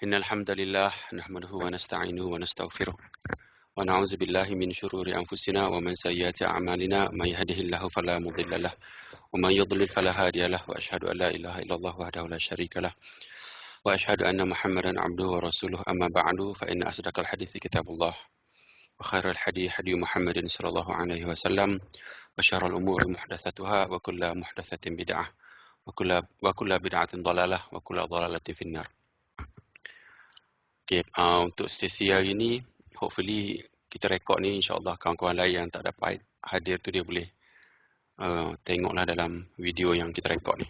إن الحمد لله نحمده ونستعينه ونستغفره ونعوذ بالله من شرور أنفسنا ومن سيئات أعمالنا من يهده الله فلا مضل له ومن يضلل فلا هادي له وأشهد أن لا إله إلا الله وحده لا شريك له وأشهد أن محمدا عبده ورسوله أما بعد فإن أصدق الحديث كتاب الله وخير الحديث حديث محمد صلى الله عليه وسلم وشر الأمور محدثاتها وكل محدثة بدعة وكل بدعة ضلالة وكل ضلالة في النار. Okay, untuk sesi hari ni, hopefully kita rekod ni insyaAllah kawan-kawan lain yang tak dapat hadir tu dia boleh tengoklah dalam video yang kita rekod ni.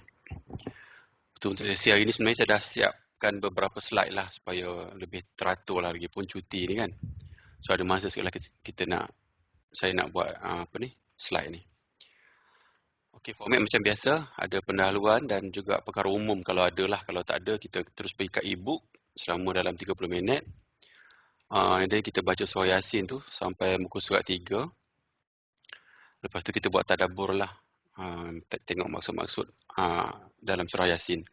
Untuk sesi hari ni sebenarnya saya dah siapkan beberapa slide lah supaya lebih teratur lah lagi pun cuti ni kan. So ada masa sekali saya nak buat slide ni. Okay, format macam biasa, ada pendahuluan dan juga perkara umum kalau ada lah. Kalau tak ada, kita terus pergi kat e-book selama dalam 30 minit. Dan kita baca surah Yasin tu sampai muka surat 3. Lepas tu kita buat tadabbur lah. Tengok maksud-maksud dalam surah Yasin.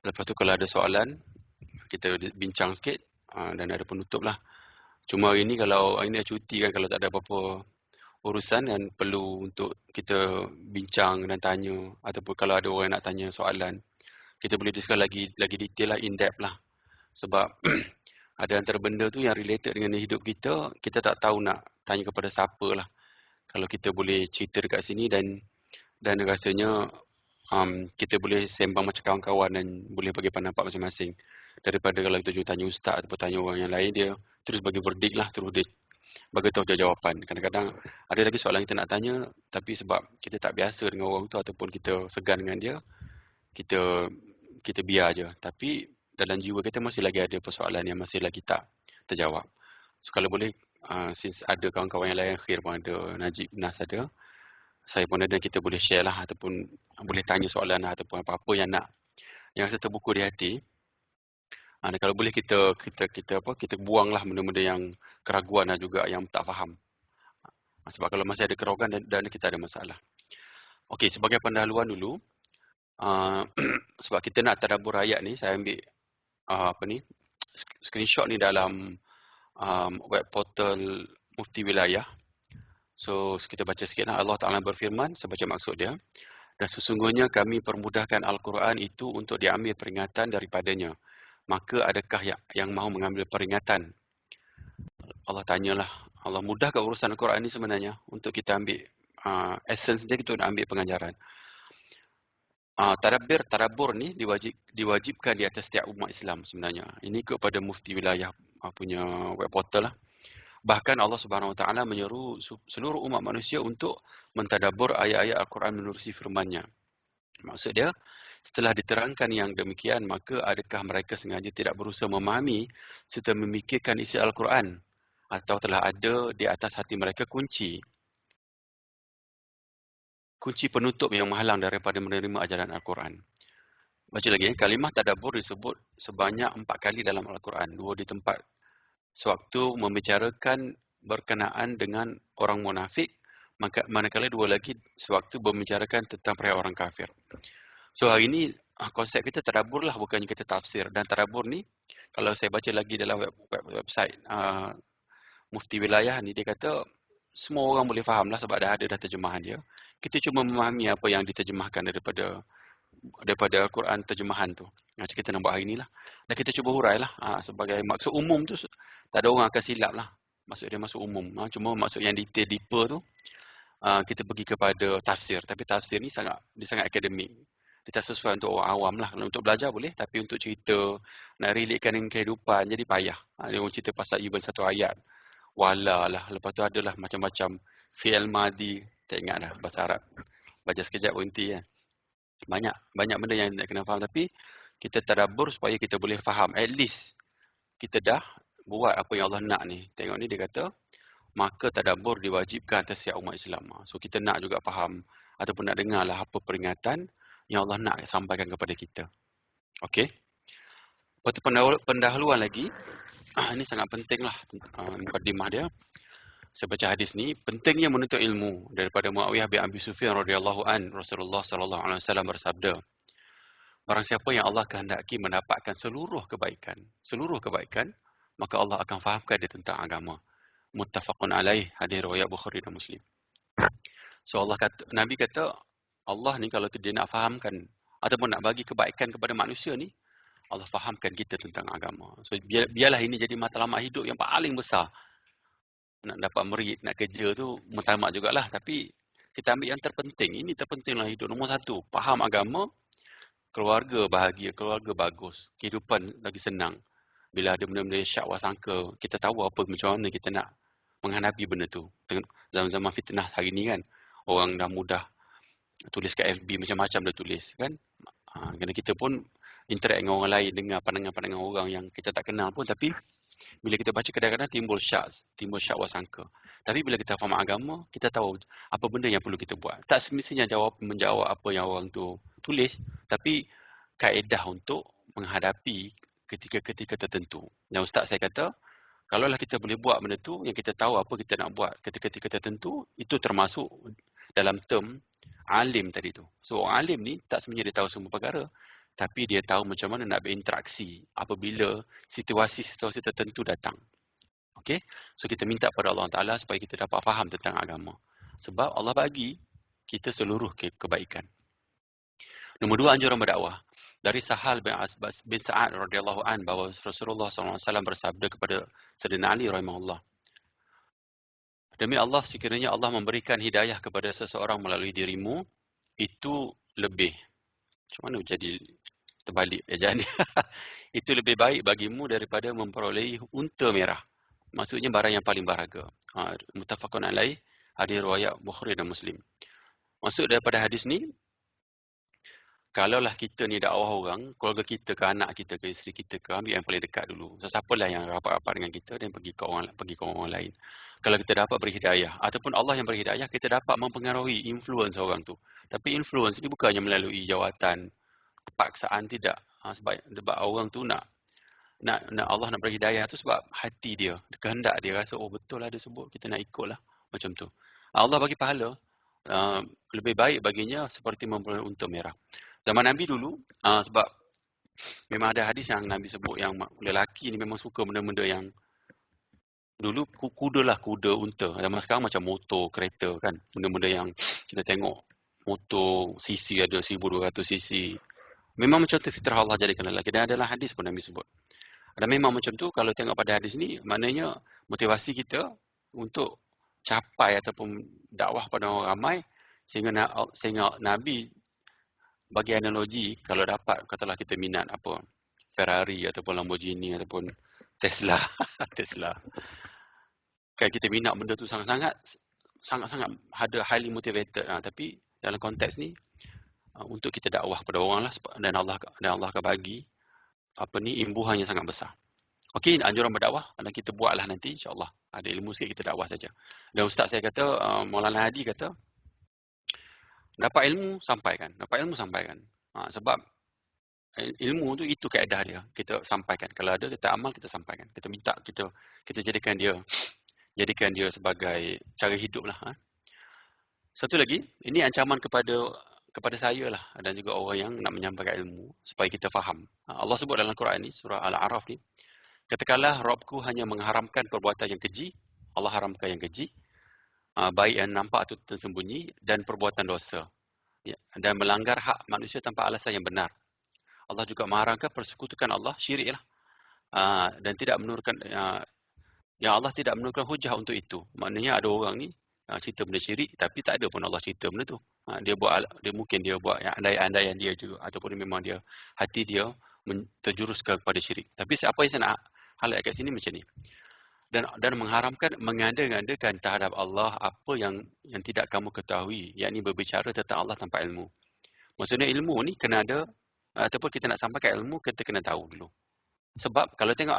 Lepas tu kalau ada soalan, kita bincang sikit dan ada penutup lah. Cuma hari ni kalau hari ni cuti kan, kalau tak ada apa-apa urusan dan perlu untuk kita bincang dan tanya, ataupun kalau ada orang nak tanya soalan, kita boleh discuss lagi detail lah, in depth lah. Sebab ada antara benda tu yang related dengan hidup kita, kita tak tahu nak tanya kepada siapa lah. Kalau kita boleh cerita dekat sini dan rasanya kita boleh sembang macam kawan-kawan dan boleh bagi pendapat masing-masing. Daripada kalau kita tanya ustaz atau tanya orang yang lain, dia terus bagi verdict lah, terus dia bagi tahu jawapan. Kadang-kadang ada lagi soalan kita nak tanya, tapi sebab kita tak biasa dengan orang tu ataupun kita segan dengan dia, kita biar je. Tapi dalam jiwa kita masih lagi ada persoalan yang masih lagi tak terjawab. So kalau boleh, since ada kawan-kawan yang lain, Khair pun ada, Najib, Nas ada, saya pun ada, kita boleh share lah ataupun boleh tanya soalan lah, ataupun apa-apa yang rasa terbuku di hati. Dan kalau boleh kita buang lah benda-benda yang keraguan dan juga yang tak faham. Sebab kalau masih ada keraguan dan kita ada masalah. Okey, sebagai pendahuluan dulu, sebab kita nak tadabbur ayat ni, saya ambil screenshot ni dalam web portal Mufti Wilayah. So kita baca sikit lah. Allah Ta'ala berfirman, saya baca maksud dia. Dan sesungguhnya kami permudahkan Al-Quran itu untuk diambil peringatan daripadanya. Maka adakah yang mahu mengambil peringatan? Allah tanyalah. Allah mudahkan urusan Al-Quran ini sebenarnya untuk kita ambil essence dia, kita nak ambil pengajaran. Tadabbur ni diwajibkan di atas setiap umat Islam sebenarnya. Ini kepada Mufti Wilayah punya web portal lah. Bahkan Allah Subhanahu Wa Taala menyeru seluruh umat manusia untuk mentadabbur ayat-ayat Al-Quran menerusi firman-Nya. Maksud dia, setelah diterangkan yang demikian, maka adakah mereka sengaja tidak berusaha memahami serta memikirkan isi Al-Quran, atau telah ada di atas hati mereka kunci penutup yang menghalang daripada menerima ajaran Al-Quran. Baca lagi, kalimah tadabbur disebut sebanyak 4 kali dalam Al-Quran. 2 di tempat sewaktu membicarakan berkenaan dengan orang munafik, manakala 2 lagi sewaktu membicarakan tentang perihal orang kafir. So hari ni konsep kita tadabbur lah, bukannya kita tafsir. Dan tadabbur ni, kalau saya baca lagi dalam website Mufti Wilayah ni, dia kata semua orang boleh faham lah sebab dah terjemahan dia. Kita cuma memahami apa yang diterjemahkan daripada Al-Quran terjemahan tu. Macam kita nak buat hari ni lah. Dan kita cuba hurai lah. Sebagai maksud umum tu, tak ada orang akan silap lah. Maksud dia maksud umum. Cuma maksud yang detail deeper tu, kita pergi kepada tafsir. Tapi tafsir ni dia sangat akademik. Dia tak sesuai untuk orang awam lah. Kalau untuk belajar boleh, tapi untuk cerita, nak relatekan dengan kehidupan, jadi payah. Dia orang cerita pasal even satu ayat. Wala lah. Lepas tu adalah macam-macam fi'il madi. Tak ingat dah bahasa Arab. Baca sekejap berhenti kan. Banyak benda yang nak kena faham. Tapi kita tadabbur supaya kita boleh faham. At least kita dah buat apa yang Allah nak ni. Tengok ni dia kata, maka tadabbur diwajibkan atas setiap umat Islam. So kita nak juga faham ataupun nak dengar lah apa peringatan yang Allah nak sampaikan kepada kita. Okey. Lepas tu pendahuluan lagi. Ini sangat penting lah mukadimah dia. Saya baca hadis ni, pentingnya menuntut ilmu. Daripada Muawiyah bin Abi Sufyan radhiyallahu an, Rasulullah sallallahu alaihi wasallam bersabda, Barang siapa yang Allah kehendaki mendapatkan seluruh kebaikan, maka Allah akan fahamkan dia tentang agama. Muttafaqun alaih, hadis riwayat Bukhari dan Muslim. So Nabi kata, Allah ni kalau dia nak fahamkan ataupun nak bagi kebaikan kepada manusia ni, Allah fahamkan kita tentang agama. So biarlah ini jadi matlamat hidup yang paling besar. Nak dapat merit, nak kerja tu matlamat jugalah, tapi kita ambil yang terpenting. Ini terpentinglah hidup. Nombor satu, faham agama, keluarga bahagia, keluarga bagus, kehidupan lagi senang. Bila ada benda-benda yang syak wasangka, kita tahu apa macam mana kita nak menghadapi benda tu. Zaman-zaman fitnah hari ni kan, orang dah mudah tulis kat FB macam-macam dah tulis kan. Kerana kita pun interact dengan orang lain, dengar pandangan-pandangan orang yang kita tak kenal pun, tapi bila kita baca kadang-kadang timbul syak wasangka. Tapi bila kita faham agama, kita tahu apa benda yang perlu kita buat. Tak semestinya menjawab apa yang orang tu tulis, tapi kaedah untuk menghadapi ketika-ketika tertentu. Dan Ustaz saya kata, kalaulah kita boleh buat benda tu, yang kita tahu apa kita nak buat ketika-ketika tertentu, itu termasuk dalam term alim tadi tu. So orang alim ni tak sebenarnya dia tahu semua perkara, tapi dia tahu macam mana nak berinteraksi apabila situasi-situasi tertentu datang. Okey? So kita minta pada Allah Taala supaya kita dapat faham tentang agama. Sebab Allah bagi kita seluruh kebaikan. Nombor dua, anjuran berdakwah. Dari Sahal bin Sa'ad radhiyallahu an bahawa Rasulullah SAW bersabda kepada Sayyidina Ali rahimahullah, demi Allah, sekiranya Allah memberikan hidayah kepada seseorang melalui dirimu, itu lebih, macam mana jadi terbalik ejaan dia? Itu lebih baik bagimu daripada memperolehi unta merah. Maksudnya barang yang paling berharga. Muttafaqun alaih, hadis riwayat Bukhari dan Muslim. Maksud daripada hadis ni, kalaulah kita ni dakwah orang, keluarga kita ke, anak kita ke, isteri kita ke, ambil yang paling dekat dulu. So, siapalah yang rapat-rapat dengan kita dan pergi ke orang lain. Kalau kita dapat berhidayah, ataupun Allah yang berhidayah, kita dapat mempengaruhi influence orang tu. Tapi influence ni bukannya melalui jawatan, paksaan, tidak. Sebab orang tu nak Allah nak berhidayah tu sebab hati dia, kehendak dia rasa, oh betul lah dia sebut, kita nak ikut lah. Macam tu. Allah bagi pahala, lebih baik baginya seperti memperoleh unta merah. Zaman Nabi dulu, sebab memang ada hadis yang Nabi sebut yang lelaki ni memang suka benda-benda yang dulu kuda, unta. Zaman sekarang macam motor, kereta kan. Benda-benda yang kita tengok, motor cc ada 1200 cc. Memang macam tu fitrah Allah jadikan lelaki. Dan adalah hadis pun Nabi sebut. Dan memang macam tu, kalau tengok pada hadis ni, maknanya motivasi kita untuk capai ataupun dakwah pada orang ramai, sehingga Nabi bagi analogi, kalau dapat, katalah kita minat apa, Ferrari ataupun Lamborghini ataupun Tesla. Kan kita minat benda tu sangat-sangat ada highly motivated. Tapi dalam konteks ni, untuk kita dakwah pada orang lah, dan Allah akan bagi imbuhannya sangat besar. Okey, anjuran berdakwah, dan kita buatlah nanti insya-Allah. Ada ilmu sikit kita dakwah saja. Dan ustaz saya kata, Maulana Hadi kata, dapat ilmu sampaikan. Sebab ilmu tu itu kaedah dia. Kita sampaikan. Kalau ada kita amal, kita sampaikan. Kita minta, kita jadikan dia sebagai cara hidup lah. Satu lagi, ini ancaman kepada saya lah dan juga orang yang nak menyampaikan ilmu supaya kita faham. Allah sebut dalam Quran ni, surah Al-A'raf ni, katakanlah Rabbku hanya mengharamkan perbuatan yang keji, Allah haramkan yang keji, baik yang nampak atau tersembunyi, dan perbuatan dosa, dan melanggar hak manusia tanpa alasan yang benar. Allah juga mengharamkan persekutukan Allah, syirik lah, dan tidak menurunkan, yang Allah tidak menurunkan hujah untuk itu. Maknanya ada orang ni cerita benda syirik, tapi tak ada pun Allah cerita benda tu. Mungkin dia buat yang andai-andaian dia juga, ataupun memang hati dia terjuruskan kepada syirik. Tapi apa yang saya nak highlight kat sini macam ni. Dan mengharamkan mengada-ngadakan terhadap Allah apa yang tidak kamu ketahui, yakni berbicara tentang Allah tanpa ilmu. Maksudnya ilmu ni kena ada, ataupun kita nak sampaikan ilmu, kita kena tahu dulu. Sebab kalau tengok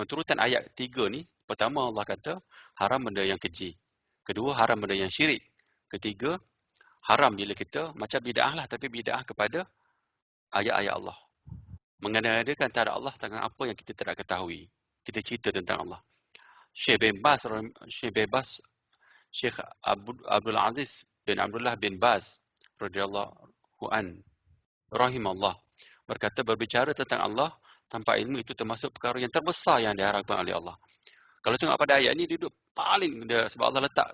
turutan ayat 3 ni, pertama Allah kata haram benda yang keji. Kedua, haram benda yang syirik. Ketiga, haram bila kita macam bid'ah lah, tapi bid'ah kepada ayat-ayat Allah. Mengada-ngadakan terhadap Allah tentang apa yang kita tidak ketahui. Kita cerita tentang Allah. Syekh Abdul Aziz bin Abdullah bin Baz radhiyallahu an rahimahullah berkata berbicara tentang Allah tanpa ilmu itu termasuk perkara yang terbesar yang diharapkan oleh Allah. Kalau tengok pada ayat ni, dia duduk paling dia, sebab Allah letak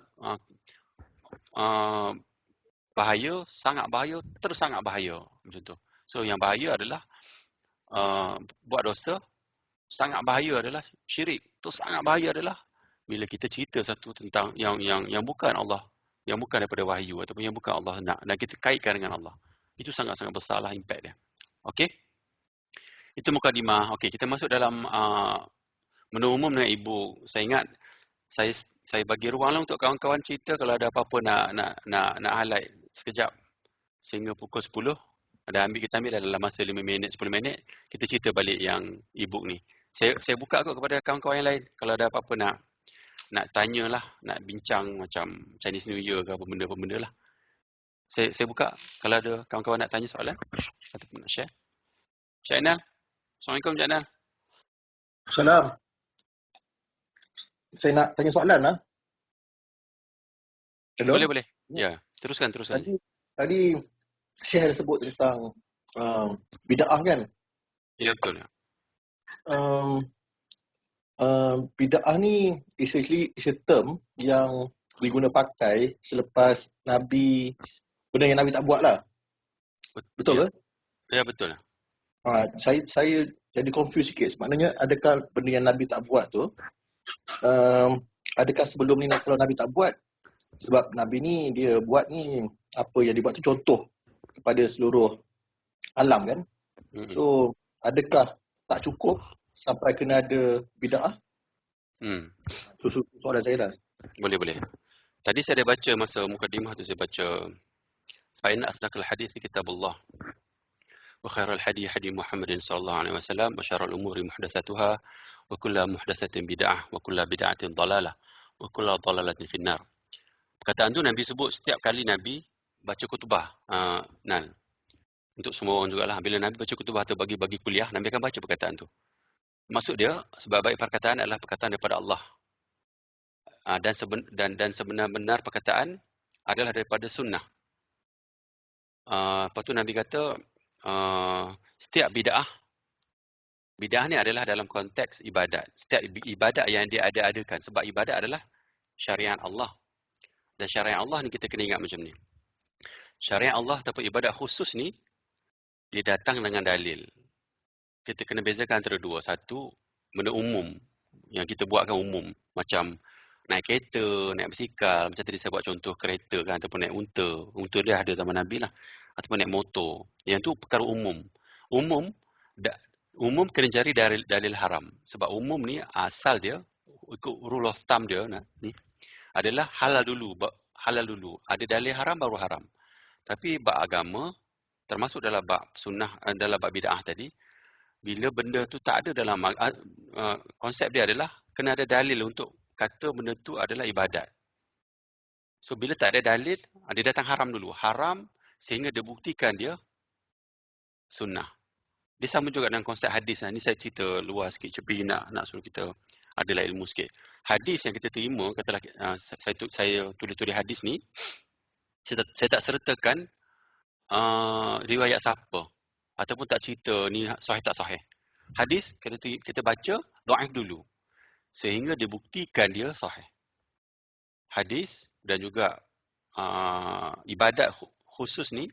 bahaya, sangat bahaya, terus sangat bahaya macam tu. So yang bahaya adalah buat dosa, sangat bahaya adalah syirik. Tu sangat bahaya adalah bila kita cerita satu tentang yang bukan Allah, yang bukan daripada wahyu ataupun yang bukan Allah nak, dan kita kaitkan dengan Allah. Itu sangat-sangat besarlah impact dia. Okey? Itu mukadimah. Okey, kita masuk dalam menu umum dengan ibu. Saya ingat saya bagi ruang lah untuk kawan-kawan cerita kalau ada apa-apa nak highlight sekejap sehingga pukul 10. Kita ambil dalam masa 5 minit, 10 minit, kita cerita balik yang e-book ni. Saya buka kot kepada kawan-kawan yang lain. Kalau ada apa-apa nak tanyalah, nak bincang macam Chinese New Year ke apa benda lah. Saya buka kalau ada kawan-kawan nak tanya soalan ataupun nak share. Cik Ainal. Assalamualaikum Cik Ainal. Salam. Saya nak tanya soalan lah. Hello? Boleh. Ya, teruskan. Tadi Syekh ada sebut tentang bid'ah kan? Ya, betul. Bid'ah ni essentially is a term yang diguna pakai selepas Nabi, benda yang Nabi tak buat lah. Betul ke? Ya, betul. Saya jadi confused sikit. Maknanya adakah benda yang Nabi tak buat tu, adakah sebelum ni kalau Nabi tak buat, sebab Nabi ni dia buat ni, apa yang dibuat tu contoh kepada seluruh alam kan. So adakah tak cukup sampai kena ada bid'ah? So soalan saya dah. Boleh. Tadi saya dah baca masa mukadimah tu, saya baca fa inna asdaqal hadits kitabullah wa khairal hadi hadi Muhammadin sallallahu alaihi wasallam wa syarrul umuri muhdatsatuha wa kullu muhdatsatin bid'ah wa kullu bid'atin dhalalah wa kullu dhalalatin finnar. Perkataan tu Nabi sebut setiap kali Nabi baca khutbah. Untuk semua orang jugalah. Bila Nabi baca khutbah atau bagi kuliah, Nabi akan baca perkataan tu. Maksud dia, sebaik-baik perkataan adalah perkataan daripada Allah. Dan sebenar-benar perkataan adalah daripada sunnah. Lepas tu Nabi kata, setiap bid'ah ni adalah dalam konteks ibadat. Setiap ibadat yang dia adakan. Sebab ibadat adalah syariat Allah. Dan syariat Allah ni kita kena ingat macam ni. Syariat Allah ataupun ibadat khusus ni, dia datang dengan dalil. Kita kena bezakan antara dua. Satu, benda umum. Yang kita buatkan umum. Macam naik kereta, naik basikal. Macam tadi saya buat contoh kereta kan. Ataupun naik unta. Unta dia ada zaman Nabi lah. Ataupun naik motor. Yang tu perkara umum. Umum kena cari dalil haram. Sebab umum ni asal dia, ikut rule of thumb dia ni, adalah halal dulu. Ada dalil haram baru haram. Tapi bab agama, termasuk dalam bab sunnah, dalam bab bid'ah tadi, bila benda tu tak ada dalam konsep dia adalah kena ada dalil untuk kata benda tu adalah ibadat. So bila tak ada dalil, dia datang haram dulu. Haram sehingga dia buktikan dia sunnah. Dia sama juga dengan konsep hadis. Ni saya cerita luas sikit, cepi nak suruh kita adalah ilmu sikit. Hadis yang kita terima, katalah saya tulis hadis ni, saya tak sertakan riwayat siapa ataupun tak cerita ni sahih tak sahih. Hadis kita baca dhaif dulu sehingga dibuktikan dia sahih. Hadis dan juga ibadat khusus ni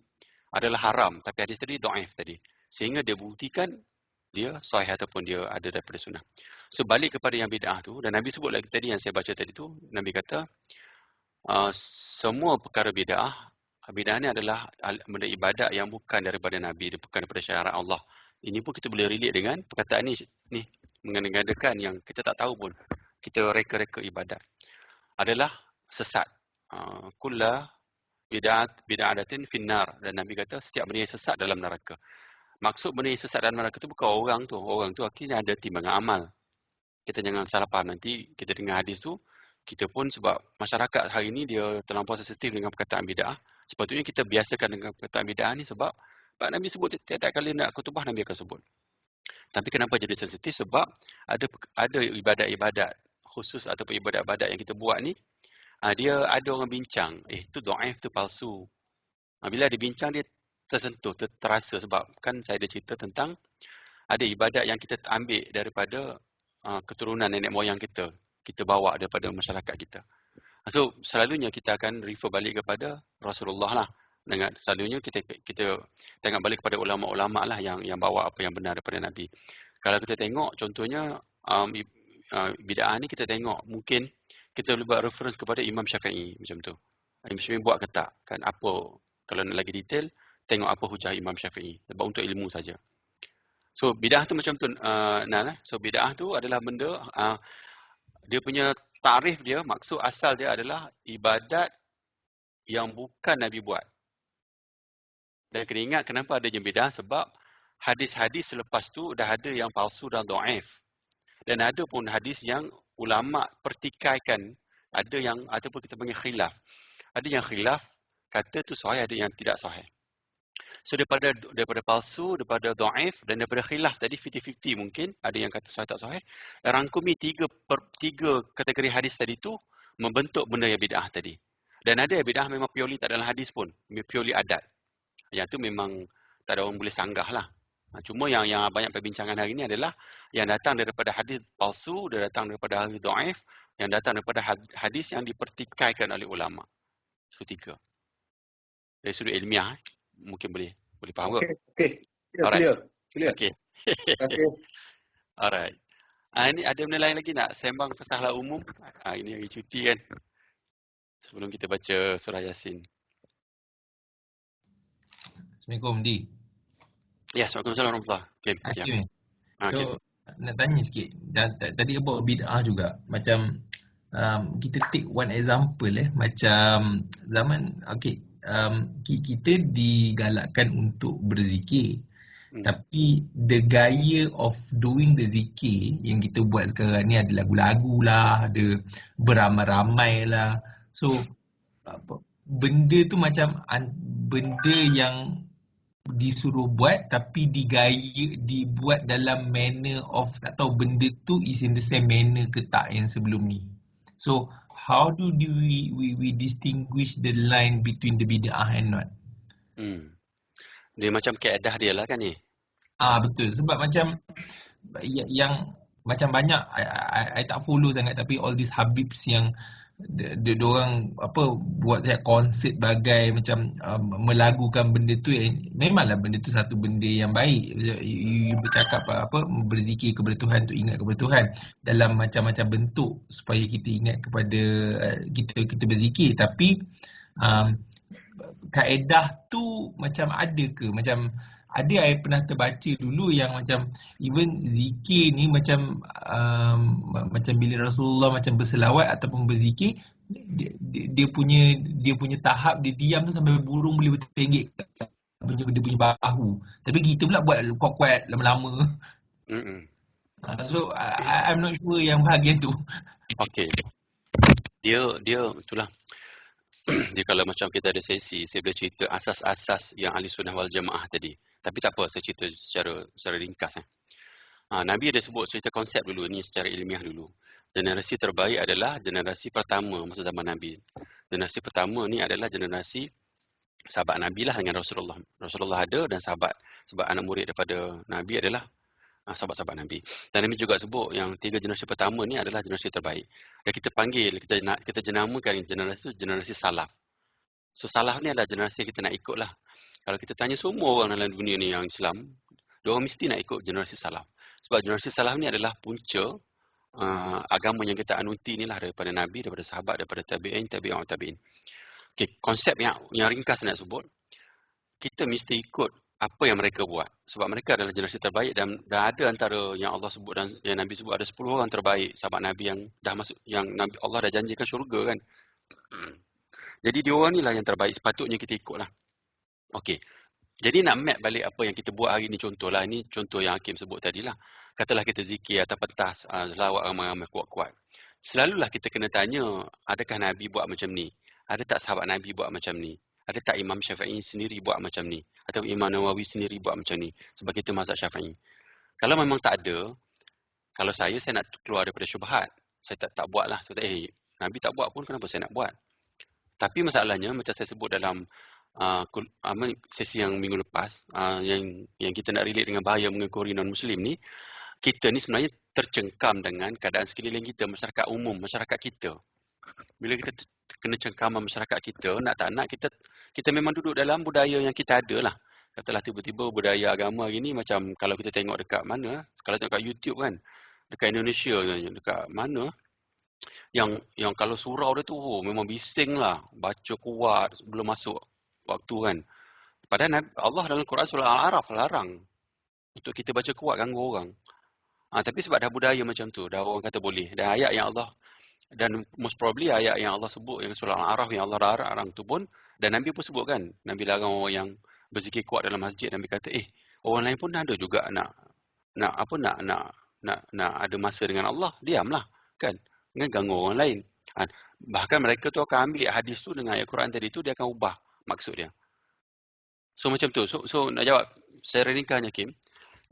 adalah haram, tapi hadis tadi dhaif tadi sehingga dia buktikan dia sahih ataupun dia ada daripada sunnah. So balik kepada yang bid'ah tu, dan Nabi sebut lagi tadi yang saya baca tadi tu, Nabi kata semua perkara bid'ah ni adalah benda ibadat yang bukan daripada Nabi, bukan daripada syariat Allah. Ini pun kita boleh relate dengan perkataan ni mengadakan yang kita tak tahu pun. Kita reka-reka ibadat. Adalah sesat. Kullu bid'atin finnar. Dan Nabi kata setiap benda yang sesat dalam neraka. Maksud benda yang sesat dalam neraka tu bukan orang tu. Orang tu akhirnya ada timbangan amal. Kita jangan salah faham nanti kita dengar hadis tu. Kita pun sebab masyarakat hari ini dia terlampau sensitif dengan perkataan bid'ah. Sepatutnya kita biasakan dengan perkataan bid'ah ni sebab Nabi sebut tiap-tiap kali nak khutbah Nabi akan sebut. Tapi kenapa jadi sensitif? Sebab ada ibadat-ibadat khusus ataupun ibadat-ibadat yang kita buat ni, dia ada orang bincang, tu dhaif, tu palsu. Bila dia bincang dia tersentuh, terasa sebab kan saya ada cerita tentang ada ibadat yang kita ambil daripada keturunan nenek moyang kita bawa daripada masyarakat kita. So selalunya kita akan refer balik kepada Rasulullah lah. Dengan selalunya kita tengok balik kepada ulama-ulama lah yang bawa apa yang benar daripada Nabi. Kalau kita tengok contohnya bid'ah ni kita tengok mungkin kita boleh buat reference kepada Imam Syafi'i macam tu. Imam Syafi'i buat ke tak? Kan apa kalau nak lagi detail tengok apa hujah Imam Syafi'i sebab untuk ilmu saja. So bid'ah tu macam tu So bid'ah tu adalah benda dia punya tarif dia, maksud asal dia adalah ibadat yang bukan Nabi buat. Dan kena ingat kenapa ada bid'ah sebab hadis-hadis selepas tu dah ada yang palsu dan dhaif. Dan ada pun hadis yang ulama pertikaikan, ada yang ataupun kita panggil khilaf. Ada yang khilaf kata tu sahih, ada yang tidak sahih. So daripada palsu, daripada dhaif dan daripada khilaf tadi 50-50 mungkin, ada yang kata sahih tak sahih. Rangkumi tiga kategori hadis tadi tu membentuk benda yang bid'ah tadi. Dan ada yang bid'ah memang purely tak dalam hadis pun, purely adat. Yang tu memang tak ada orang boleh sanggah lah. Cuma yang banyak perbincangan hari ini adalah yang datang daripada hadis palsu, dia datang daripada hadis dhaif, yang datang daripada hadis yang dipertikaikan oleh ulama. So tiga. Dari sudut ilmiah mungkin boleh faham ke? Okey. Clear. Okey. Terima kasih. Alright. Ini ada benda lain lagi nak sembang pasal hal umum? Ini hari cuti kan. Sebelum kita baca surah Yasin. Assalamualaikum, Di. Ya, Assalamualaikum warahmatullahi wabarakatuh. Okay. So, nak tanya sikit. Tadi about bid'ah juga. Macam kita take one example macam zaman kita digalakkan untuk berzikir. Tapi the gaya of doing the zikir yang kita buat sekarang ni ada lagu-lagu lah, ada beramai-ramai lah. So benda tu macam benda yang disuruh buat tapi dibuat dalam manner of tak tahu benda tu is in the same manner ke tak yang sebelum ni. So how do we distinguish the line between the bid'ah and not? Dia macam kaedah dia lah kan ni. Betul, sebab macam yang macam banyak I tak follow sangat, tapi all these habibs yang diorang buat saya konsep bagai macam melagukan benda tu, memanglah benda tu satu benda yang baik. You bercakap berzikir kepada Tuhan, tu ingat kepada Tuhan dalam macam-macam bentuk supaya kita ingat kepada kita berzikir. Tapi kaedah tu macam ada ke? Macam ada I pernah terbaca dulu yang macam even zikir ni macam bila Rasulullah macam berselawat ataupun berzikir, dia punya tahap dia diam tu sampai burung boleh bertenggek dia punya bahu. Tapi kita pula buat kuat-kuat lama-lama. So I'm not sure yang bahagian tu. Okay. Dia itulah. Dia kalau macam kita ada sesi, saya boleh cerita asas-asas yang ahli sunnah wal jamaah tadi. Tapi tak apa, saya cerita secara ringkas. Nabi ada sebut cerita konsep dulu, ni secara ilmiah dulu. Generasi terbaik adalah generasi pertama masa zaman Nabi. Generasi pertama ni adalah generasi sahabat Nabi lah dengan Rasulullah. Rasulullah ada dan sahabat, sebab anak murid daripada Nabi adalah sahabat-sahabat Nabi. Dan Nabi juga sebut yang 3 generasi pertama ni adalah generasi terbaik. Dan kita panggil, kita jenamakan generasi itu generasi salaf. So salaf ni adalah generasi yang kita nak ikut lah. Kalau kita tanya semua orang dalam dunia ni yang Islam, diorang mesti nak ikut generasi salaf. Sebab generasi salaf ni adalah punca agama yang kita anuti ni lah, daripada Nabi, daripada sahabat, daripada tabi'in. Okay, konsep yang ringkas nak sebut, kita mesti ikut apa yang mereka buat. Sebab mereka adalah generasi terbaik dan ada antara yang Allah sebut dan yang Nabi sebut ada 10 orang terbaik sahabat Nabi yang dah masuk, yang Nabi Allah dah janjikan syurga kan. Jadi diorang ni lah yang terbaik, sepatutnya kita ikut lah. Okey. Jadi nak map balik apa yang kita buat hari ni, contohlah, ini contoh yang Hakim sebut tadi lah. Katalah kita zikir atau pentas, selawat ramai-ramai kuat-kuat. Selalulah kita kena tanya, adakah Nabi buat macam ni? Ada tak sahabat Nabi buat macam ni? Ada tak Imam Syafi'i sendiri buat macam ni? Atau Imam Nawawi sendiri buat macam ni? Sebab kita mazhab Syafi'i. Kalau memang tak ada, kalau saya nak keluar daripada syubhat. Saya tak buat lah. Saya Nabi tak buat pun, kenapa saya nak buat? Tapi masalahnya, macam saya sebut dalam sesi yang minggu lepas, yang kita nak relate dengan bahaya mengekori non-Muslim ni, kita ni sebenarnya tercengkam dengan keadaan sekeliling kita, masyarakat umum, masyarakat kita. Bila kita kena cengkaman masyarakat kita, nak tak nak, kita memang duduk dalam budaya yang kita ada lah. Katalah tiba-tiba budaya agama hari ni macam kalau kita tengok dekat mana, kalau tengok kat YouTube kan, dekat Indonesia, dekat mana, yang kalau surau dia tu memang bising lah, baca kuat sebelum masuk waktu kan. Padahal Allah dalam Quran surah Al-A'raf larang untuk kita baca kuat ganggu orang. Tapi sebab dah budaya macam tu, dah orang kata boleh. Dan ayat yang Allah, dan most probably ayat yang Allah sebut, yang surah Al-A'raf yang Allah larang tu pun, dan Nabi pun sebut kan, Nabi larang orang yang berzikir kuat dalam masjid. Nabi kata, orang lain pun ada juga nak ada masa dengan Allah, diamlah kan, dengan ganggu orang lain. Bahkan mereka tu akan ambil hadis tu dengan ayat Quran tadi tu, dia akan ubah maksud dia. So macam tu. So nak jawab secara ringkasnya Kim,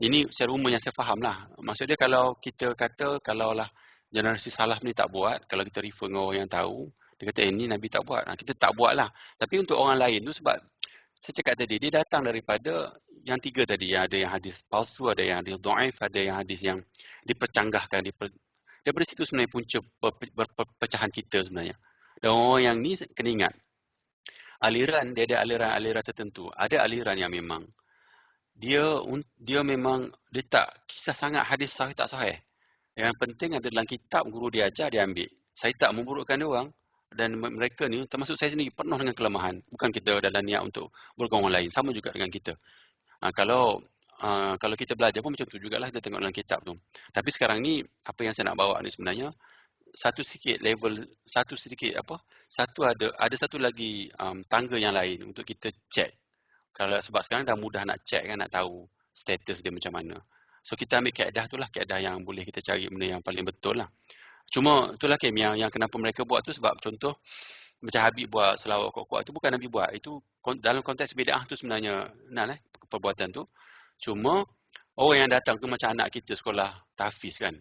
ini secara umum yang saya faham lah. Maksud dia kalau kita kata kalaulah generasi salaf ni tak buat, kalau kita refer dengan orang yang tahu, dia kata ini Nabi tak buat, kita tak buat lah. Tapi untuk orang lain tu, sebab saya cakap tadi, dia datang daripada yang tiga tadi, ada yang hadis palsu, ada yang hadis dhaif, ada yang hadis yang dipercanggahkan. Daripada situ sebenarnya punca perpecahan kita sebenarnya. Dan orang yang ni kena ingat, aliran, dia ada aliran-aliran tertentu. Ada aliran yang memang dia memang dia tak kisah sangat hadis sahih tak sahih. Yang penting ada dalam kitab, guru dia ajar, dia ambil. Saya tak memburukkan dia orang, dan mereka ni termasuk saya sendiri penuh dengan kelemahan. Bukan kita dalam niat untuk burukkan orang lain, sama juga dengan kita. Kalau kita belajar pun macam tu jugalah, kita tengok dalam kitab tu. Tapi sekarang ni apa yang saya nak bawa ni sebenarnya satu satu lagi tangga yang lain untuk kita check. Sebab sekarang dah mudah nak check kan, nak tahu status dia macam mana. So kita ambil kaedah tu lah, kaedah yang boleh kita cari benda yang paling betul lah. Cuma itulah Kim, yang kenapa mereka buat tu sebab contoh macam Habib buat selawat kuat-kuat tu bukan Nabi buat. Itu dalam konteks bid'ah tu sebenarnya perbuatan tu. Cuma orang yang datang tu macam anak kita sekolah tahfiz kan.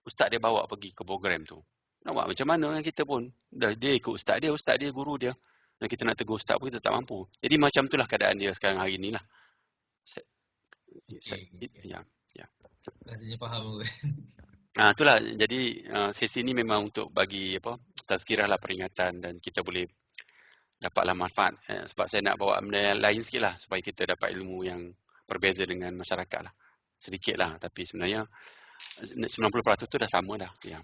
Ustaz dia bawa pergi ke program tu. Nak buat macam mana kan kita pun. Dia ikut ustaz dia guru dia. Dan kita nak tegur ustaz pun kita tak mampu. Jadi macam itulah keadaan dia sekarang hari ni lah. Ya. Rasanya faham. Itulah. Jadi sesi ni memang untuk bagi tazkirah lah, peringatan, dan kita boleh dapatlah manfaat. Sebab saya nak bawa benda yang lain sikit lah supaya kita dapat ilmu yang berbeza dengan masyarakat lah. Sedikit lah, tapi sebenarnya 90% tu dah sama dah. Ya.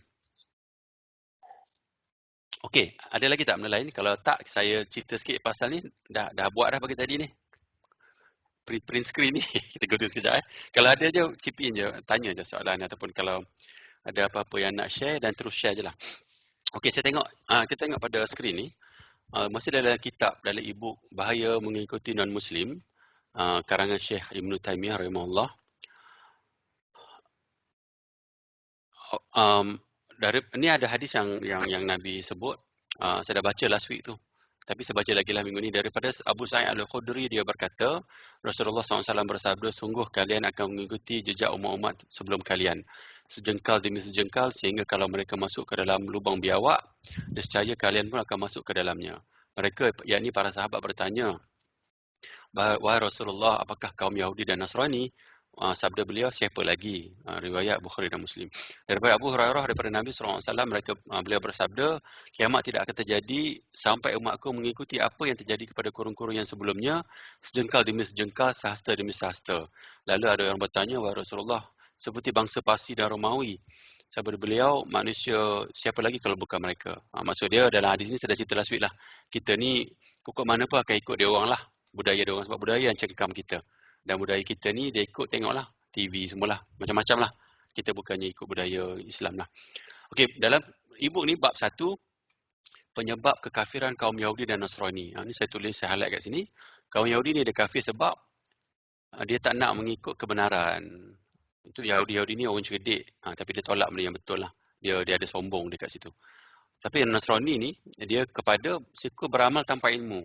Okey, ada lagi tak benda lain? Kalau tak, saya cerita sikit pasal ni. Dah buat dah pagi tadi ni. Print screen ni. Kita go to sekejap. Kalau ada je, chip in je. Tanya je soalan, ataupun kalau ada apa-apa yang nak share, dan terus share je lah. Okey, saya tengok. Kita tengok pada skrin ni. Masih dalam kitab, dalam e-book Bahaya Mengikuti Non-Muslim, karangan Syekh Ibn Taymiyah rahimahullah. Ini ada hadis yang Nabi sebut. Saya dah baca last week tu. Tapi saya baca lagi lah minggu ni. Daripada Abu Sa'id Al-Khudri, dia berkata, Rasulullah SAW bersabda, sungguh kalian akan mengikuti jejak umat-umat sebelum kalian, sejengkal demi sejengkal, sehingga kalau mereka masuk ke dalam lubang biawak, nescaya kalian pun akan masuk ke dalamnya. Mereka, yakni para sahabat, bertanya, wahai Rasulullah, apakah kaum Yahudi dan Nasrani? Sabda beliau, siapa lagi? Riwayat Bukhari dan Muslim. Daripada Abu Hurairah, daripada Nabi SAW, beliau bersabda, kiamat tidak akan terjadi sampai umatku mengikuti apa yang terjadi kepada kurun-kurun yang sebelumnya, sejengkal demi sejengkal, sahasta demi sahasta. Lalu ada orang bertanya, wahai Rasulullah, seperti bangsa Parsi dan Romawi. Sabda beliau, manusia siapa lagi kalau bukan mereka? Maksud dia dalam hadis ni, saya dah cerita last week lah. Kita ni kukut mana pun akan ikut dia orang lah. Budaya dia orang, sebab budaya yang cengkam kita. Dan budaya kita ni dia ikut tengoklah TV semualah, macam-macam lah. Kita bukannya ikut budaya Islam lah. Okey, dalam e-book ni bab 1, penyebab kekafiran kaum Yahudi dan Nasrani. Ni saya tulis, saya highlight kat sini. Kaum Yahudi ni dia kafir sebab dia tak nak mengikut kebenaran. Itu Yahudi ni orang cerdik, tapi dia tolak benda yang betul lah. Dia ada sombong dekat situ. Tapi Nasrani ni dia kepada suka beramal tanpa ilmu.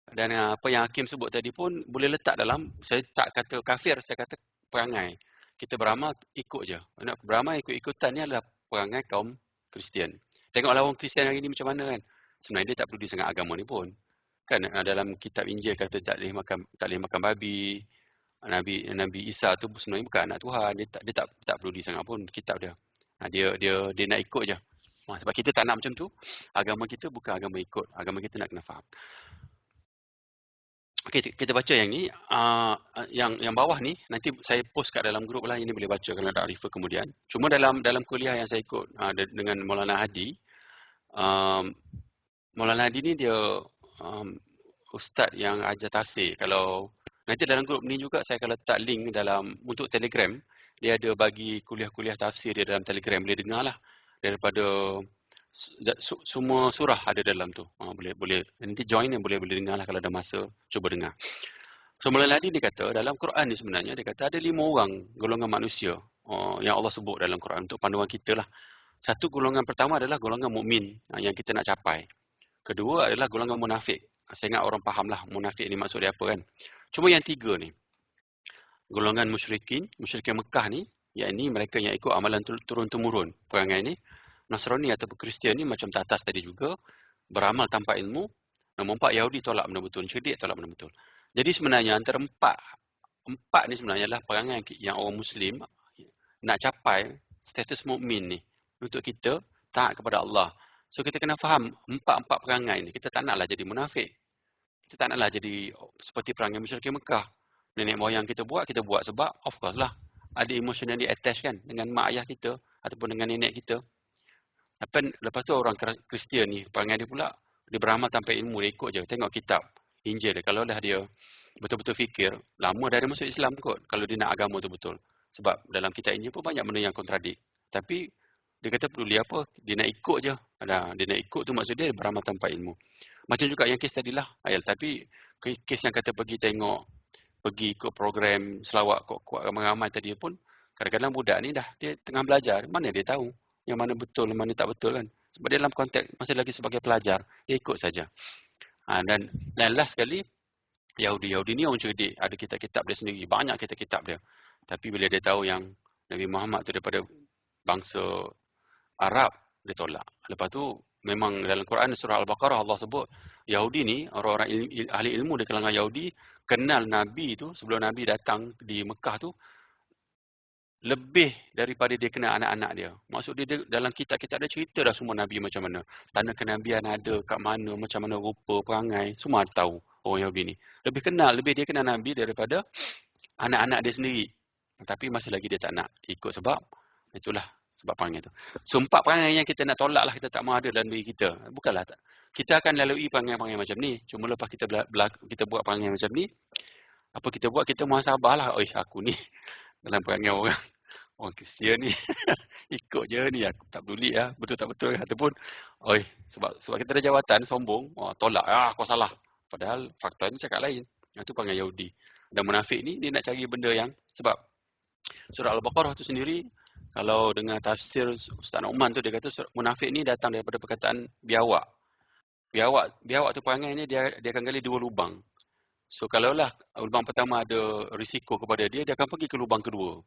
Dan apa yang Hakim sebut tadi pun boleh letak dalam, saya tak kata kafir, saya kata perangai. Kita beramal ikut je. Nak beramal ikut-ikutan ni adalah perangai kaum Kristian. Tengoklah orang Kristian hari ni macam mana kan. Sebenarnya dia tak peduli sangat agama ni pun. Kan dalam kitab Injil kata tak boleh makan babi. Nabi Isa tu sebenarnya bukan anak Tuhan, dia tak peduli sangat pun kitab dia. Dia nak ikut je. Sebab kita tak nak macam tu. Agama kita bukan agama ikut, agama kita nak kena faham. Okey, kita baca yang ni. Yang bawah ni nanti saya post kat dalam grup lah, ini boleh baca kalau nak refer kemudian. Cuma dalam kuliah yang saya ikut dengan Maulana Hadi, Maulana Hadi ni dia ustaz yang ajar tafsir. Kalau nanti dalam grup ni juga saya akan letak link dalam untuk Telegram. Dia ada bagi kuliah-kuliah tafsir dia dalam Telegram. Boleh dengar lah. Daripada semua surah ada dalam tu. Boleh nanti join yang boleh dengar lah kalau ada masa. Cuba dengar. So Maulana Hadi dia kata dalam Quran ni sebenarnya dia kata ada 5 orang golongan manusia yang Allah sebut dalam Quran untuk panduan kita lah. Satu golongan pertama adalah golongan mukmin yang kita nak capai. Kedua adalah golongan munafik. Saya ingat orang faham lah munafik ni maksud dia apa kan. Cuma yang tiga ni, golongan musyrikin Mekah ni, yakni mereka yang ikut amalan turun-temurun perangai ni. Nasrani ataupun Kristian ni macam atas tadi juga, beramal tanpa ilmu. Nombor 4, Yahudi tolak benda-betul, cerdik tolak benda-betul. Jadi sebenarnya antara empat ni sebenarnya adalah perangai yang orang Muslim nak capai status mukmin ni. Untuk kita taat kepada Allah. So kita kena faham empat perangai ni. Kita tak naklah jadi munafik. Kita tak naklah jadi seperti perangai musyrikin Mekah. Nenek moyang kita buat sebab of course lah. Ada emotionally attached kan dengan mak ayah kita ataupun dengan nenek kita. Lepas tu orang Kristian ni, perangai dia pula, dia beramal tanpa ilmu, dia ikut je. Tengok kitab Injil dia. Kalau dah dia betul-betul fikir, lama dah dia masuk Islam kot. Kalau dia nak agama tu betul. Sebab dalam kitab Injil pun banyak benda yang kontradik. Tapi dia kata peduli apa? Dia nak ikut je. Dia nak ikut tu maksud dia beramal tanpa ilmu. Macam juga yang kes tadilah, Ayel. Tapi kes yang kata pergi ikut program selawat kuat ramai-ramai tadi pun, kadang-kadang budak ni dia tengah belajar. Mana dia tahu yang mana betul, mana tak betul kan? Sebab dia dalam konteks masih lagi sebagai pelajar, dia ikut saja. Dan last sekali, Yahudi ni orang cerdik. Ada kitab-kitab dia sendiri. Banyak kitab-kitab dia. Tapi bila dia tahu yang Nabi Muhammad tu daripada bangsa Arab, dia tolak. Lepas tu memang dalam Quran surah Al-Baqarah Allah sebut Yahudi ni, orang-orang ahli ilmu di kalangan Yahudi kenal Nabi tu sebelum Nabi datang di Mekah tu lebih daripada dia kenal anak-anak dia. Maksud dia dalam kitab-kitab dia cerita dah semua Nabi macam mana. Tanda kenabian ada kat mana, macam mana rupa, perangai, semua ada tahu orang Yahudi ni. Lebih dia kenal Nabi daripada anak-anak dia sendiri. Tapi masih lagi dia tak nak ikut sebab itulah sebab perangai tu. So 4 perangai yang kita nak tolak lah, kita tak mahu ada dalam diri kita. Bukanlah tak. Kita akan lalui perangai-perangai macam ni. Cuma lepas kita buat perangai macam ni, apa kita buat, kita muhasabah lah. Aku ni dalam perangai orang Kristian ni ikut je ni, aku tak peduli lah, betul tak betul. Ataupun sebab kita ada jawatan, sombong, tolak, kau salah. Padahal fakta ni cakap lain. Itu perangai Yahudi. Dan munafik ni dia nak cari benda yang, sebab surah Al-Baqarah tu sendiri, kalau dengan tafsir Ustaz Nu'man tu, dia kata munafik ni datang daripada perkataan biawak. Biawak tu perangai ni dia akan gali 2 lubang. So kalaulah lubang pertama ada risiko kepada dia akan pergi ke lubang kedua.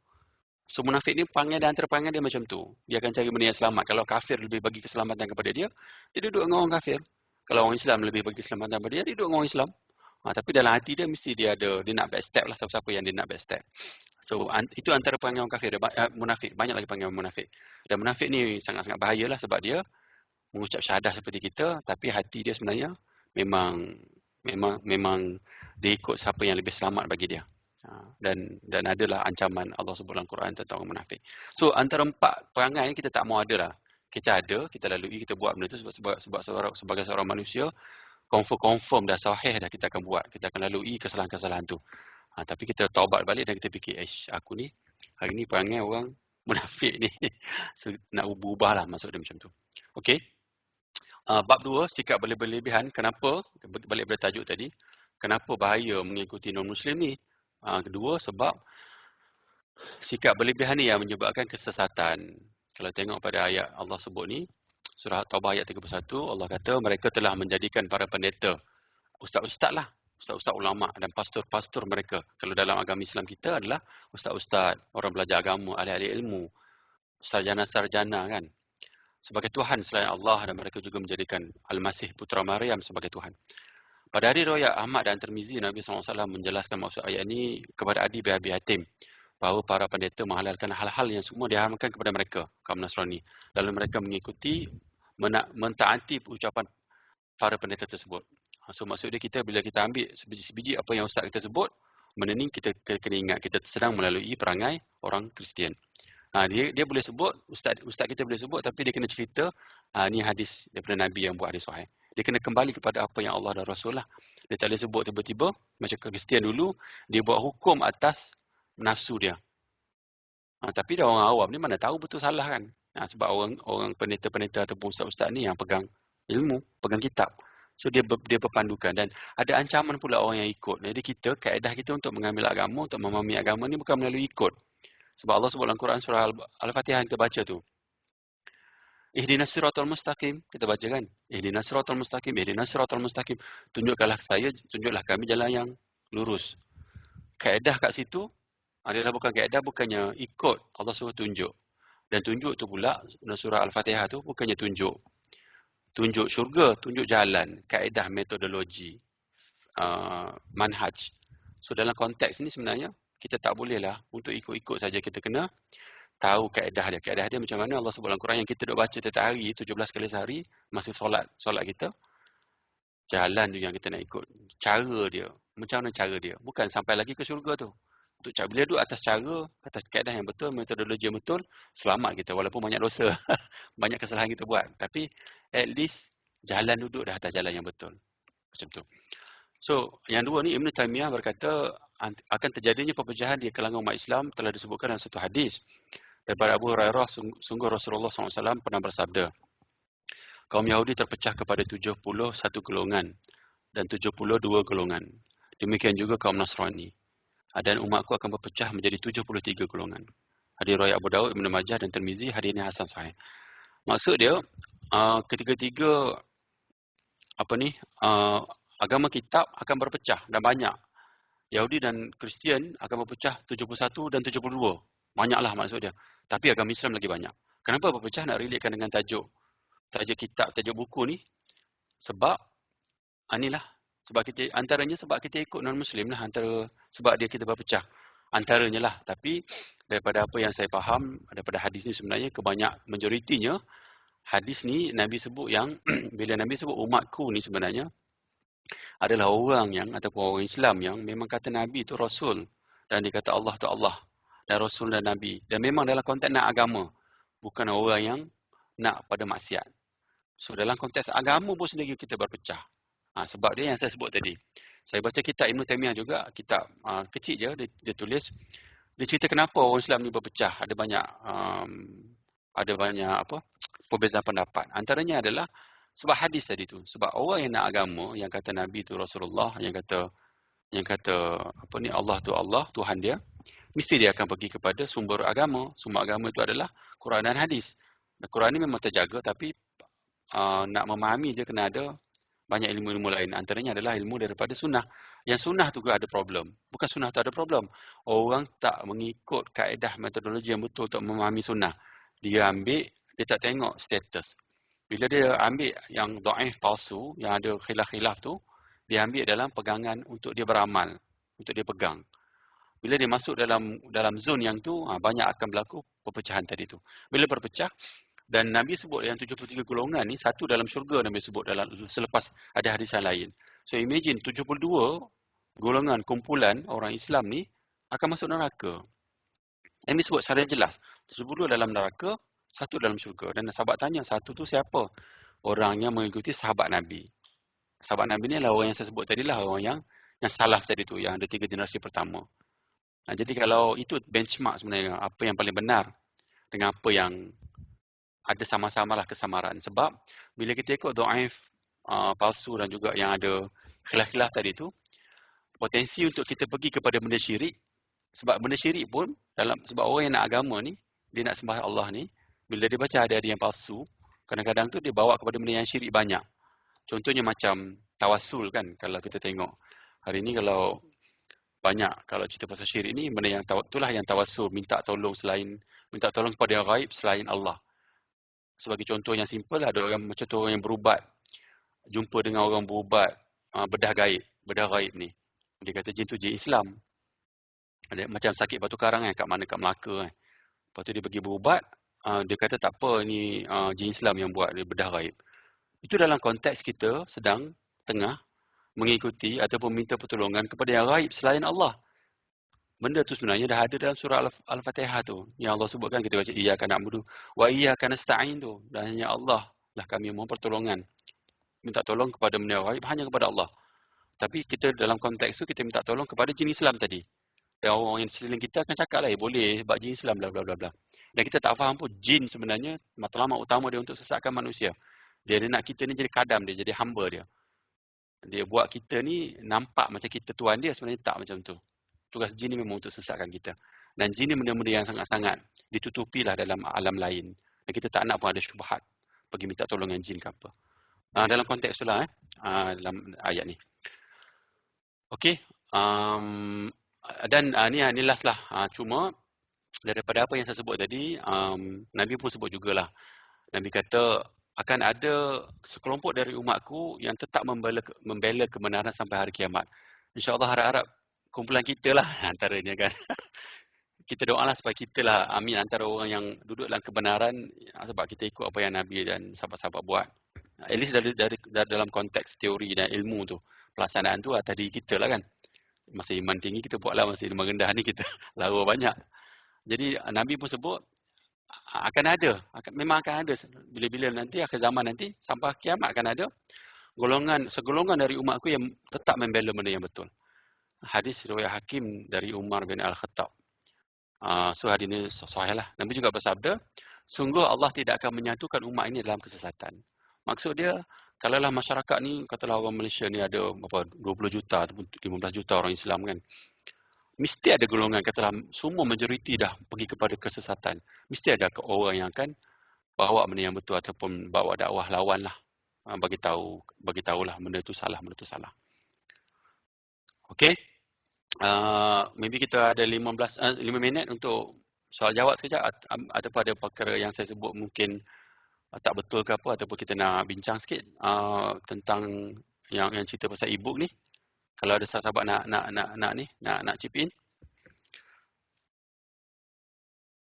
So munafik ni antara perangai dia macam tu. Dia akan cari benda yang selamat. Kalau kafir lebih bagi keselamatan kepada dia duduk dengan orang kafir. Kalau orang Islam lebih bagi keselamatan kepada dia duduk dengan orang Islam. Tapi dalam hati dia mesti dia nak backstep lah, siapa-siapa yang dia nak backstep. So itu antara perangai orang kafir, munafik. Banyak lagi perangai munafik. Dan munafik ni sangat-sangat bahayalah sebab dia mengucap syahadah seperti kita, tapi hati dia sebenarnya memang dia ikut siapa yang lebih selamat bagi dia. Dan adalah ancaman Allah sebut dalam Quran tentang orang munafik. So antara 4 perangai kita tak mau ada lah. Kita lalui, kita buat benda tu sebagai seorang manusia, confirm dah sahih dah kita akan buat. Kita akan lalui kesalahan-kesalahan tu. Tapi kita taubat balik dan kita fikir, aku ni hari ni perangai orang munafik ni. So nak ubah lah maksud dia macam tu. Okey. Bab 2, sikap berlebihan. Kenapa? Balik pada tajuk tadi. Kenapa bahaya mengikuti non-Muslim ni? Kedua, sebab sikap berlebihan ni yang menyebabkan kesesatan. Kalau tengok pada ayat Allah sebut ni, surah Taubah ayat 31, Allah kata mereka telah menjadikan para pendeta, ustaz-ustaz lah, ustaz-ustaz ulama dan pastor-pastor mereka. Kalau dalam agama Islam kita adalah ustaz-ustaz, orang belajar agama, ahli-ahli ilmu, sarjana-sarjana kan, sebagai Tuhan selain Allah, dan mereka juga menjadikan Al-Masih Putra Maryam sebagai Tuhan. Pada hadis riwayat Ahmad dan Tirmizi, Nabi SAW menjelaskan maksud ayat ini kepada Adi bin Abi Hatim bahawa para pendeta menghalalkan hal-hal yang semua diharamkan kepada mereka, kaum Nasrani. Lalu mereka mengikuti, mentaati ucapan para pendeta tersebut. So maksud dia, kita bila kita ambil sebiji-sebiji apa yang ustaz kita sebut, benda ni kita kena ingat kita sedang melalui perangai orang Kristian. Dia boleh sebut, ustaz kita boleh sebut, tapi dia kena cerita ni hadis daripada Nabi yang buat hadis sahih. Dia kena kembali kepada apa yang Allah dan Rasul lah. Dia tak boleh sebut tiba-tiba macam Kristian dulu, dia buat hukum atas nafsu dia. Tapi dah orang awam ni mana tahu betul salah kan. Sebab orang pendeta-pendeta ataupun ustaz-ustaz ni yang pegang ilmu, pegang kitab. So dia berpandukan dan ada ancaman pula orang yang ikut. Jadi kaedah kita untuk mengambil agama, untuk memahami agama ni bukan melalui ikut. Sebab Allah sebut dalam Quran surah Al-Fatihah yang kita baca tu. Ihdinas siratal mustaqim, kita baca kan? Ihdinas siratal mustaqim, ihdinas siratal mustaqim. Tunjuklah kami jalan yang lurus. Kaedah kat situ adalah bukan kaedah, bukannya ikut. Allah suruh tunjuk. Dan tunjuk tu pula dalam surah Al-Fatihah tu bukannya tunjuk syurga, tunjuk jalan, kaedah, metodologi, manhaj. So dalam konteks ni sebenarnya kita tak bolehlah untuk ikut-ikut saja, kita kena tahu kaedah dia. Kaedah dia macam mana Allah sebut dalam Quran yang kita duk baca setiap hari 17 kali sehari masa solat kita. Jalan tu yang kita nak ikut. Cara dia, macam mana cara dia? Bukan sampai lagi ke syurga tu. Untuk bila duduk atas kaedah yang betul, metodologi yang betul, selamat kita walaupun banyak dosa. Banyak kesalahan kita buat. Tapi at least jalan duduk dah atas jalan yang betul. Macam tu. So, yang dua ni Ibn Taymiyah berkata akan terjadinya perpecahan di kalangan umat Islam telah disebutkan dalam satu hadis daripada Abu Hurairah, sungguh Rasulullah SAW pernah bersabda, kaum Yahudi terpecah kepada 71 golongan dan 72 golongan. Demikian juga kaum Nasrani. Dan umatku akan berpecah menjadi 73 golongan. Hadis riwayat Abu Daud, Ibn Majah dan Tirmizi, hadis ini hasan sahih. Maksud dia, ketiga-tiga agama kitab akan berpecah dan banyak. Yahudi dan Kristian akan berpecah 71 dan 72. Banyaklah maksud dia. Tapi agama Islam lagi banyak. Kenapa berpecah? Nak relatekan dengan tajuk kitab, tajuk buku ni. Sebab antaranya sebab kita ikut non-Muslim lah, sebab dia kita berpecah. Antaranya lah. Tapi daripada apa yang saya faham daripada hadis ni sebenarnya majoritinya hadis ni Nabi sebut yang bila Nabi sebut umatku ni sebenarnya adalah orang yang ataupun orang Islam yang memang kata Nabi tu Rasul dan dia kata Allah tu Allah dan Rasul dan Nabi, dan memang dalam konteks nak agama, bukan orang yang nak pada maksiat. So dalam konteks agama pun sendiri kita berpecah. Sebab dia yang saya sebut tadi. Saya baca kitab Ibn Taymiyah juga, kitab kecil je dia tulis, dia cerita kenapa orang Islam ni berpecah. Ada banyak perbezaan pendapat. Antaranya adalah sebab hadis tadi tu. Sebab orang yang nak agama, yang kata Nabi tu Rasulullah, yang kata Allah tu Allah, Tuhan dia, mesti dia akan pergi kepada sumber agama. Sumber agama itu adalah Quran dan hadis. Dan Quran ni memang terjaga, tapi nak memahami dia kena ada banyak ilmu-ilmu lain. Antaranya adalah ilmu daripada sunnah. Yang sunnah tu juga ada problem. Bukan sunnah tu ada problem. Orang tak mengikut kaedah metodologi yang betul untuk memahami sunnah. Dia tak tengok status. Bila dia ambil yang dhaif, palsu, yang ada khilaf-khilaf tu, dia ambil dalam pegangan untuk dia beramal, untuk dia pegang. Bila dia masuk dalam zon yang tu, banyak akan berlaku perpecahan tadi tu. Bila berpecah, dan Nabi sebut yang 73 golongan ni, satu dalam syurga Nabi sebut selepas ada hadis yang lain. So imagine 72 golongan kumpulan orang Islam ni akan masuk neraka. Nabi sebut secara jelas, 72 dalam neraka, satu dalam syurga. Dan sahabat tanya, satu tu siapa? Orang yang mengikuti sahabat Nabi. Sahabat Nabi ni adalah orang yang saya sebut tadi lah, orang yang salaf tadi tu, yang ada 3 generasi pertama. Jadi kalau itu benchmark sebenarnya, apa yang paling benar dengan apa yang ada sama-samalah kesamaran. Sebab bila kita ikut dhaif, palsu dan juga yang ada khilaf-khilaf tadi tu, potensi untuk kita pergi kepada benda syirik. Sebab benda syirik pun, sebab orang yang nak agama ni, dia nak sembah Allah ni, bila dia baca ada yang palsu, kadang-kadang tu dia bawa kepada benda yang syirik banyak. Contohnya macam tawassul kan, kalau kita tengok. Hari ni kalau cerita pasal syirik ni, benda yang itulah yang tawassul, minta tolong kepada yang gaib selain Allah. Sebagai contoh yang simple, ada orang macam tu, orang yang berubat, jumpa dengan orang berubat bedah gaib ni. Dia kata jin tu jin Islam. Ada macam sakit batu karang kat mana, kat Melaka Lepas tu dia pergi berubat, dia kata tak apa ni jin Islam yang buat dia bedah gaib. Itu dalam konteks kita tengah mengikuti ataupun minta pertolongan kepada yang gaib selain Allah. Benda tu sebenarnya dah ada dalam surah Al-Fatihah tu. Yang Allah sebutkan kita baca iyyaka na'budu wa iyyaka nasta'in tu. Dan hanya Allah lah kami mohon pertolongan. Minta tolong kepada benda gaib hanya kepada Allah. Tapi kita dalam konteks tu kita minta tolong kepada jin Islam tadi. Dan orang yang sekeliling kita akan cakap lah, boleh sebab jin Islam bla bla bla bla. Dan kita tak faham pun jin sebenarnya matlamat utama dia untuk sesatkan manusia. Dia nak kita ni jadi kadam dia, jadi hamba dia. Dia buat kita ni nampak macam kita tuan dia, sebenarnya tak macam tu. Tugas jin ni memang untuk sesatkan kita. Dan jin ni benda-benda yang sangat-sangat ditutupilah dalam alam lain. Dan kita tak nak pun ada syubhat pergi minta tolongan jin ke apa. Dalam konteks tu lah dalam ayat ni. Okey. Dan ni last lah. Cuma daripada apa yang saya sebut tadi, Nabi pun sebut jugalah. Nabi kata akan ada sekelompok dari umatku yang tetap membela kebenaran sampai hari kiamat. InsyaAllah harap-harap kumpulan kita lah antaranya kan. Kita doalah supaya kita lah amin antara orang yang duduk dalam kebenaran sebab kita ikut apa yang Nabi dan sahabat-sahabat buat. At least dari dalam konteks teori dan ilmu tu. Pelaksanaan tu atas diri kita lah kan. Masa iman tinggi kita buatlah, masa iman rendah ni kita lara banyak. Jadi Nabi pun sebut memang akan ada bila-bila nanti akhir zaman nanti sampai kiamat akan ada segolongan dari umatku yang tetap membela benda yang betul. Hadis riwayat Hakim dari Umar bin Al-Khattab. So hadis ini sahih lah. Nabi juga bersabda, sungguh Allah tidak akan menyatukan umat ini dalam kesesatan. Maksud dia, kalaulah masyarakat ni, katalah orang Malaysia ni ada 20 juta ataupun 15 juta orang Islam kan. Mesti ada golongan, katalah semua majoriti dah pergi kepada kesesatan. Mesti ada orang yang akan bawa benda yang betul ataupun bawa dakwah lawan lah. Bagi tahulah benda tu salah. Okey. Maybe kita ada 5 minit untuk soal jawab sekejap ataupun ada perkara yang saya sebut mungkin tak betul ke apa ataupun kita nak bincang sikit tentang yang cerita pasal e-book ni. Kalau ada sahabat nak chip in.